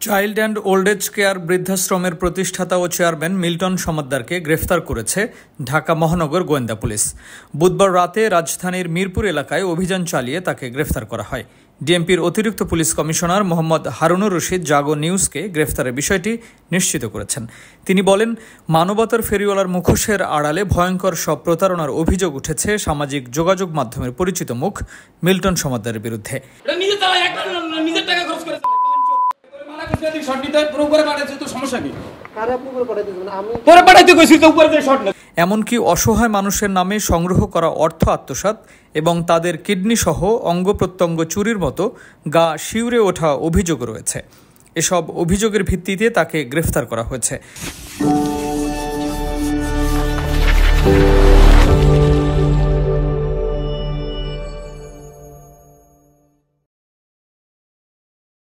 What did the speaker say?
Child and old age care বৃদ্ধাশ্রমের প্রতিষ্ঠাতা ও চেয়ারম্যান মিল্টন সমাদ্দারকে গ্রেফতার করেছে ঢাকা মহানগর গোয়েন্দা পুলিশ। বুধবার রাতে রাজধানীর মিরপুর এলাকায় অভিযান চালিয়ে তাকে গ্রেফতার করা হয়। ডিএমপির অতিরিক্ত পুলিশ কমিশনার মোহাম্মদ হারুনুর রশিদ জাগো নিউজকে গ্রেফতারের বিষয়টি নিশ্চিত করেছেন। তিনি বলেন, মানবতার ফেরিওয়ালার মুখোশের আড়ালে ভয়ঙ্কর সব প্রতারণার অভিযোগ উঠেছে সামাজিক যোগাযোগ মাধ্যমের পরিচিত মুখ মিল্টন সমাদ্দারের বিরুদ্ধে। এমনকি অসহায় মানুষের নামে সংগ্রহ করা অর্থ আত্মসাৎ এবং তাদের কিডনি সহ অঙ্গ প্রত্যঙ্গ চুরির মতো গা শিউরে ওঠা অভিযোগ রয়েছে। এসব অভিযোগের ভিত্তিতে তাকে গ্রেফতার করা হয়েছে।